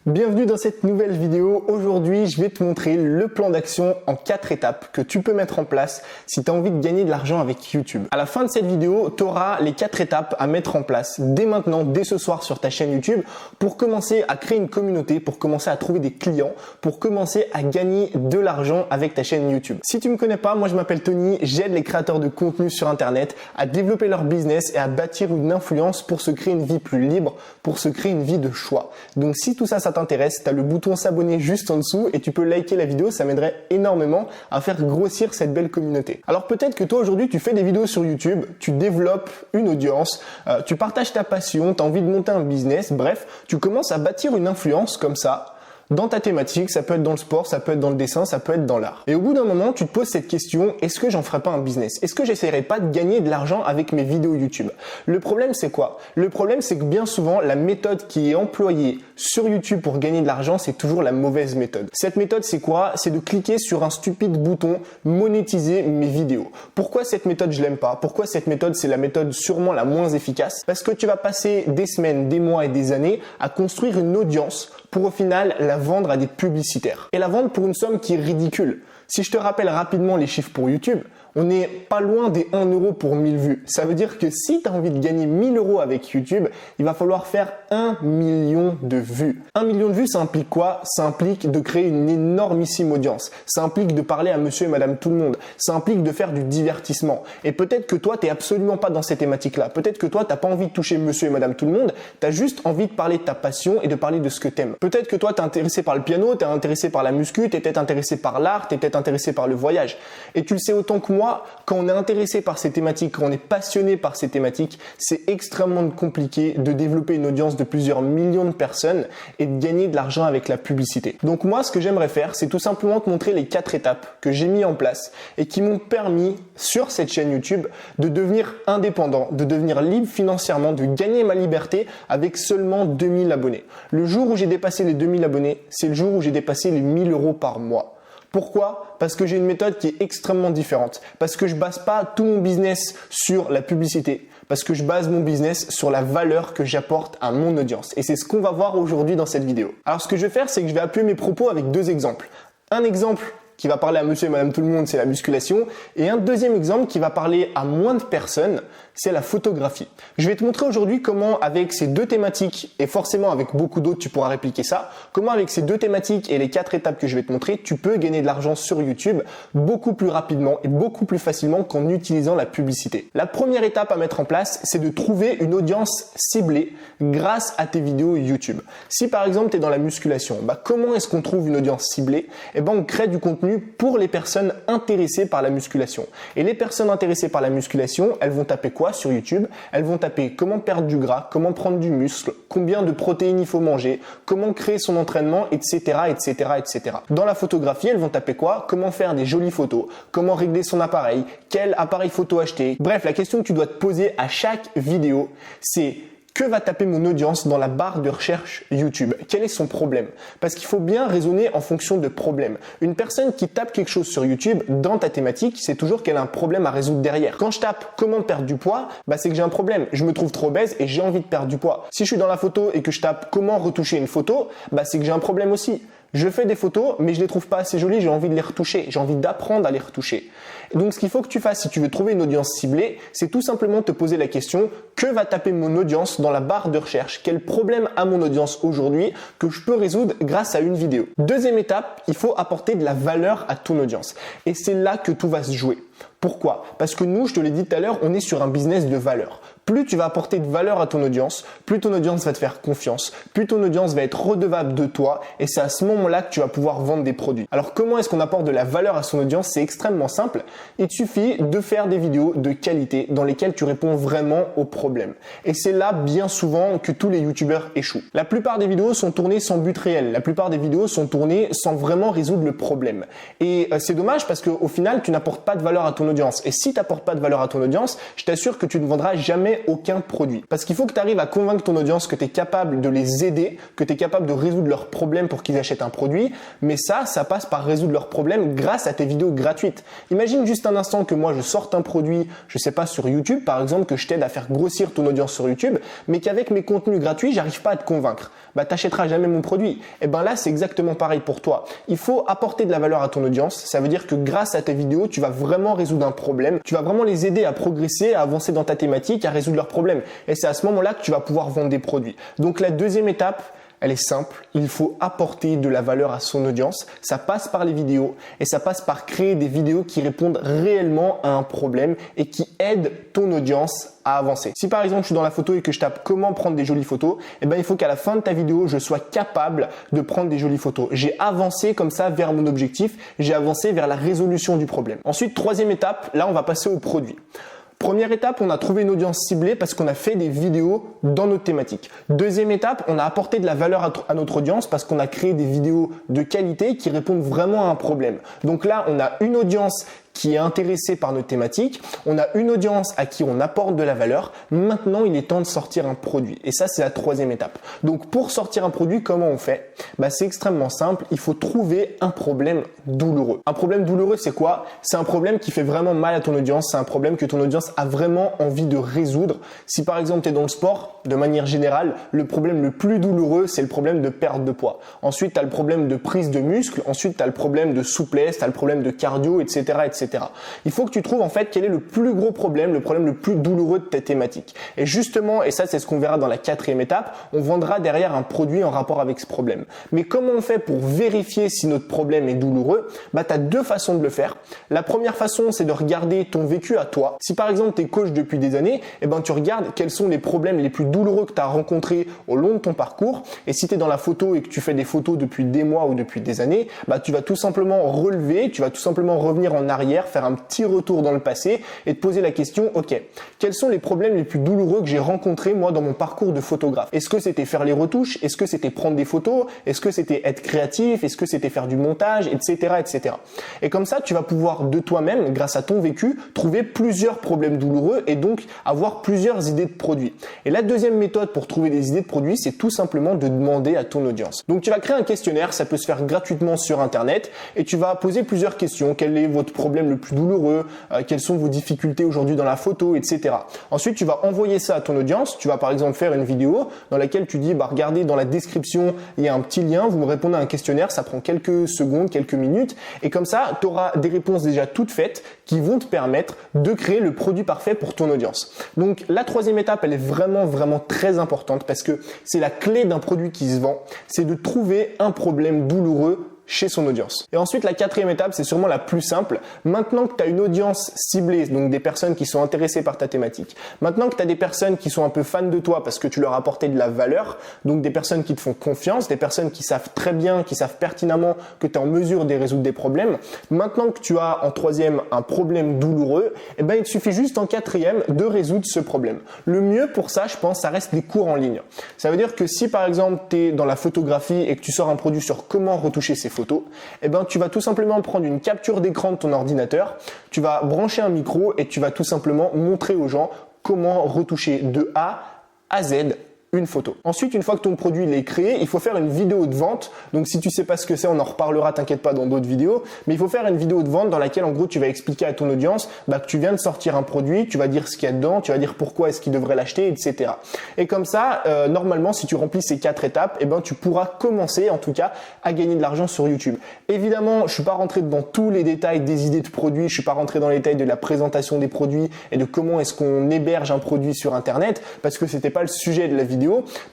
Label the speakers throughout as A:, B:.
A: Bienvenue dans cette nouvelle vidéo. Aujourd'hui, je vais te montrer le plan d'action en 4 étapes que tu peux mettre en place si tu as envie de gagner de l'argent avec YouTube. À la fin de cette vidéo, tu auras les 4 étapes à mettre en place dès maintenant, dès ce soir sur ta chaîne YouTube pour commencer à créer une communauté, pour commencer à trouver des clients, pour commencer à gagner de l'argent avec ta chaîne YouTube. Si tu me connais pas, moi je m'appelle Tony, j'aide les créateurs de contenu sur Internet à développer leur business et à bâtir une influence pour se créer une vie plus libre, pour se créer une vie de choix. Donc si tout ça t'intéresse, tu as le bouton s'abonner juste en dessous et tu peux liker la vidéo, ça m'aiderait énormément à faire grossir cette belle communauté. Alors peut-être que toi aujourd'hui tu fais des vidéos sur YouTube, tu développes une audience, tu partages ta passion, tu as envie de monter un business, bref, tu commences à bâtir une influence comme ça dans ta thématique, ça peut être dans le sport, ça peut être dans le dessin, ça peut être dans l'art. Et au bout d'un moment, tu te poses cette question, est-ce que j'en ferais pas un business? Est-ce que j'essaierais pas de gagner de l'argent avec mes vidéos YouTube? Le problème, c'est quoi? Le problème, c'est que bien souvent, la méthode qui est employée sur YouTube pour gagner de l'argent, c'est toujours la mauvaise méthode. Cette méthode, c'est quoi? C'est de cliquer sur un stupide bouton monétiser mes vidéos. Pourquoi cette méthode, je l'aime pas? Pourquoi cette méthode, c'est la méthode sûrement la moins efficace? Parce que tu vas passer des semaines, des mois et des années à construire une audience pour au final la vendre à des publicitaires. Et la vendre pour une somme qui est ridicule. Si je te rappelle rapidement les chiffres pour YouTube, on n'est pas loin des 1 euro pour 1000 vues. Ça veut dire que si tu as envie de gagner 1000 euros avec YouTube, il va falloir faire 1 million de vues. 1 million de vues, ça implique quoi? Ça implique de créer une énormissime audience. Ça implique de parler à monsieur et madame tout le monde. Ça implique de faire du divertissement. Et peut-être que toi, tu n'es absolument pas dans cette thématique-là. Peut-être que toi, tu n'as pas envie de toucher monsieur et madame tout le monde. Tu as juste envie de parler de ta passion et de parler de ce que tu aimes. Peut-être que toi, tu es intéressé par le piano, tu es intéressé par la muscu, tu es peut-être intéressé par l'art, tu es peut-être intéressé par le voyage. Et tu le sais autant que moi, quand on est intéressé par ces thématiques, quand on est passionné par ces thématiques, c'est extrêmement compliqué de développer une audience de plusieurs millions de personnes et de gagner de l'argent avec la publicité. Donc moi, ce que j'aimerais faire, c'est tout simplement te montrer les 4 étapes que j'ai mis en place et qui m'ont permis sur cette chaîne YouTube de devenir indépendant, de devenir libre financièrement, de gagner ma liberté avec seulement 2000 abonnés. Le jour où j'ai dépassé les 2000 abonnés, c'est le jour où j'ai dépassé les 1000 euros par mois. Pourquoi? Parce que j'ai une méthode qui est extrêmement différente. Parce que je base pas tout mon business sur la publicité. Parce que je base mon business sur la valeur que j'apporte à mon audience. Et c'est ce qu'on va voir aujourd'hui dans cette vidéo. Alors ce que je vais faire, c'est que je vais appuyer mes propos avec 2 exemples. Un exemple qui va parler à monsieur et madame tout le monde, c'est la musculation. Et un deuxième exemple qui va parler à moins de personnes, c'est la photographie. Je vais te montrer aujourd'hui comment avec ces 2 thématiques, et forcément avec beaucoup d'autres, tu pourras répliquer ça, comment avec ces 2 thématiques et les 4 étapes que je vais te montrer, tu peux gagner de l'argent sur YouTube beaucoup plus rapidement et beaucoup plus facilement qu'en utilisant la publicité. La première étape à mettre en place, c'est de trouver une audience ciblée grâce à tes vidéos YouTube. Si par exemple tu es dans la musculation, comment est-ce qu'on trouve une audience ciblée? On crée du contenu pour les personnes intéressées par la musculation. Et les personnes intéressées par la musculation, elles vont taper quoi sur YouTube? Elles vont taper comment perdre du gras, comment prendre du muscle, combien de protéines il faut manger, comment créer son entraînement, etc., etc., etc. Dans la photographie, elles vont taper quoi? Comment faire des jolies photos, comment régler son appareil, quel appareil photo acheter. Bref, la question que tu dois te poser à chaque vidéo, c'est: que va taper mon audience dans la barre de recherche YouTube? Quel est son problème? Parce qu'il faut bien raisonner en fonction de problèmes. Une personne qui tape quelque chose sur YouTube dans ta thématique, c'est toujours qu'elle a un problème à résoudre derrière. Quand je tape comment perdre du poids, c'est que j'ai un problème. Je me trouve trop obèse et j'ai envie de perdre du poids. Si je suis dans la photo et que je tape comment retoucher une photo, c'est que j'ai un problème aussi. Je fais des photos, mais je les trouve pas assez jolies, j'ai envie de les retoucher, j'ai envie d'apprendre à les retoucher. Donc ce qu'il faut que tu fasses si tu veux trouver une audience ciblée, c'est tout simplement te poser la question: que va taper mon audience dans la barre de recherche? Quel problème a mon audience aujourd'hui que je peux résoudre grâce à une vidéo? Deuxième étape, il faut apporter de la valeur à ton audience. Et c'est là que tout va se jouer. Pourquoi? Parce que nous, je te l'ai dit tout à l'heure, on est sur un business de valeur. Plus tu vas apporter de valeur à ton audience, plus ton audience va te faire confiance, plus ton audience va être redevable de toi, et c'est à ce moment-là que tu vas pouvoir vendre des produits. Alors comment est-ce qu'on apporte de la valeur à son audience? C'est extrêmement simple. Il suffit de faire des vidéos de qualité dans lesquelles tu réponds vraiment aux problèmes. Et c'est là bien souvent que tous les youtubeurs échouent. La plupart des vidéos sont tournées sans but réel. La plupart des vidéos sont tournées sans vraiment résoudre le problème. Et c'est dommage parce qu'au final, tu n'apportes pas de valeur à ton audience. Et si tu n'apportes pas de valeur à ton audience, je t'assure que tu ne vendras jamais aucun produit. Parce qu'il faut que tu arrives à convaincre ton audience que tu es capable de les aider, que tu es capable de résoudre leurs problèmes pour qu'ils achètent un produit. Mais ça passe par résoudre leurs problèmes grâce à tes vidéos gratuites. Imagine juste un instant que moi je sorte un produit, je sais pas, sur YouTube par exemple, que je t'aide à faire grossir ton audience sur YouTube, mais qu'avec mes contenus gratuits, j'arrive pas à te convaincre. bah t'achèteras jamais mon produit. Et ben là, c'est exactement pareil pour toi. Il faut apporter de la valeur à ton audience. Ça veut dire que grâce à tes vidéos, tu vas vraiment résoudre un problème. Tu vas vraiment les aider à progresser, à avancer dans ta thématique, à résoudre leurs problèmes. Et c'est à ce moment-là que tu vas pouvoir vendre des produits. Donc la deuxième étape, elle est simple, il faut apporter de la valeur à son audience. Ça passe par les vidéos et ça passe par créer des vidéos qui répondent réellement à un problème et qui aident ton audience à avancer. Si par exemple je suis dans la photo et que je tape comment prendre des jolies photos, eh ben il faut qu'à la fin de ta vidéo, je sois capable de prendre des jolies photos. J'ai avancé comme ça vers mon objectif, j'ai avancé vers la résolution du problème. Ensuite, troisième étape, là on va passer au produit. Première étape, on a trouvé une audience ciblée parce qu'on a fait des vidéos dans notre thématique. Deuxième étape, on a apporté de la valeur à notre audience parce qu'on a créé des vidéos de qualité qui répondent vraiment à un problème. Donc là, on a une audience qui est intéressée par notre thématique, on a une audience à qui on apporte de la valeur. Maintenant, il est temps de sortir un produit. Et ça, c'est la troisième étape. Donc, pour sortir un produit, comment on fait? C'est extrêmement simple. Il faut trouver un problème douloureux. Un problème douloureux, c'est quoi? C'est un problème qui fait vraiment mal à ton audience. C'est un problème que ton audience a vraiment envie de résoudre. Si par exemple, tu es dans le sport, de manière générale, le problème le plus douloureux, c'est le problème de perte de poids. Ensuite, tu as le problème de prise de muscle. Ensuite, tu as le problème de souplesse, tu as le problème de cardio, etc., etc. Il faut que tu trouves en fait quel est le plus gros problème, le problème le plus douloureux de ta thématique. Et justement, et ça c'est ce qu'on verra dans la quatrième étape, on vendra derrière un produit en rapport avec ce problème. Mais comment on fait pour vérifier si notre problème est douloureux? Tu as deux façons de le faire. La première façon, c'est de regarder ton vécu à toi. Si par exemple tu es coach depuis des années, tu regardes quels sont les problèmes les plus douloureux que tu as rencontrés au long de ton parcours. Et si tu es dans la photo et que tu fais des photos depuis des mois ou depuis des années, tu vas tout simplement relever, tu vas tout simplement revenir en arrière, faire un petit retour dans le passé et te poser la question, ok, quels sont les problèmes les plus douloureux que j'ai rencontrés moi dans mon parcours de photographe? Est-ce que c'était faire les retouches? Est-ce que c'était prendre des photos? Est-ce que c'était être créatif? Est-ce que c'était faire du montage, etc., etc. Et comme ça, tu vas pouvoir de toi-même, grâce à ton vécu, trouver plusieurs problèmes douloureux et donc avoir plusieurs idées de produits. Et la deuxième méthode pour trouver des idées de produits, c'est tout simplement de demander à ton audience. Donc tu vas créer un questionnaire, ça peut se faire gratuitement sur Internet et tu vas poser plusieurs questions. Quel est votre problème le plus douloureux, quelles sont vos difficultés aujourd'hui dans la photo, etc. Ensuite, tu vas envoyer ça à ton audience. Tu vas par exemple faire une vidéo dans laquelle tu dis, regardez dans la description, il y a un petit lien, vous me répondez à un questionnaire, ça prend quelques secondes, quelques minutes, et comme ça, tu auras des réponses déjà toutes faites qui vont te permettre de créer le produit parfait pour ton audience. Donc, la troisième étape, elle est vraiment, vraiment très importante parce que c'est la clé d'un produit qui se vend, c'est de trouver un problème douloureux chez son audience. Et ensuite, la quatrième étape, c'est sûrement la plus simple. Maintenant que tu as une audience ciblée, donc des personnes qui sont intéressées par ta thématique, maintenant que tu as des personnes qui sont un peu fans de toi parce que tu leur as apporté de la valeur, donc des personnes qui te font confiance, des personnes qui savent très bien, qui savent pertinemment que tu es en mesure de résoudre des problèmes, maintenant que tu as en troisième un problème douloureux, il te suffit juste en quatrième de résoudre ce problème. Le mieux pour ça, je pense, ça reste des cours en ligne. Ça veut dire que si par exemple tu es dans la photographie et que tu sors un produit sur comment retoucher ses photos, tu vas tout simplement prendre une capture d'écran de ton ordinateur, tu vas brancher un micro et tu vas tout simplement montrer aux gens comment retoucher de A à Z une photo. Ensuite, une fois que ton produit il est créé, il faut faire une vidéo de vente. Donc si tu sais pas ce que c'est, on en reparlera, t'inquiète pas, dans d'autres vidéos. Mais il faut faire une vidéo de vente dans laquelle en gros tu vas expliquer à ton audience que tu viens de sortir un produit, tu vas dire ce qu'il y a dedans, tu vas dire pourquoi est-ce qu'ils devraient l'acheter, etc. Et comme ça, normalement, si tu remplis ces 4 étapes, tu pourras commencer en tout cas à gagner de l'argent sur YouTube. Évidemment, je suis pas rentré dans tous les détails des idées de produits, je suis pas rentré dans les détails de la présentation des produits et de comment est-ce qu'on héberge un produit sur Internet parce que c'était pas le sujet de la vidéo.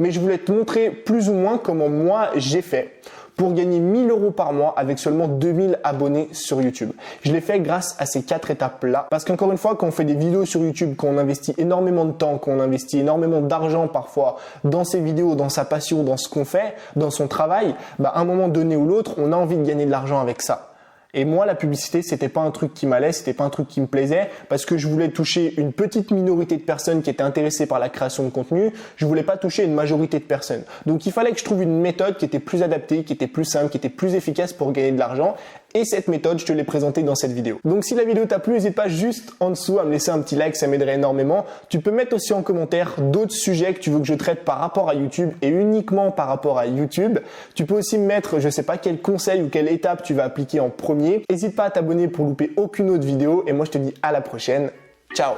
A: Mais je voulais te montrer plus ou moins comment moi j'ai fait pour gagner 1 000 € par mois avec seulement 2000 abonnés sur YouTube. Je l'ai fait grâce à ces 4 étapes-là. Parce qu'encore une fois, quand on fait des vidéos sur YouTube, quand on investit énormément de temps, quand on investit énormément d'argent parfois dans ses vidéos, dans sa passion, dans ce qu'on fait, dans son travail, à un moment donné ou l'autre, on a envie de gagner de l'argent avec ça. Et moi, la publicité, c'était pas un truc qui m'allait, c'était pas un truc qui me plaisait parce que je voulais toucher une petite minorité de personnes qui étaient intéressées par la création de contenu. Je voulais pas toucher une majorité de personnes. Donc, il fallait que je trouve une méthode qui était plus adaptée, qui était plus simple, qui était plus efficace pour gagner de l'argent. Et cette méthode, je te l'ai présentée dans cette vidéo. Donc, si la vidéo t'a plu, n'hésite pas juste en dessous à me laisser un petit like, ça m'aiderait énormément. Tu peux mettre aussi en commentaire d'autres sujets que tu veux que je traite par rapport à YouTube et uniquement par rapport à YouTube. Tu peux aussi me mettre, je sais pas quel conseil ou quelle étape tu vas appliquer en premier. N'hésite pas à t'abonner pour louper aucune autre vidéo et moi je te dis à la prochaine. Ciao!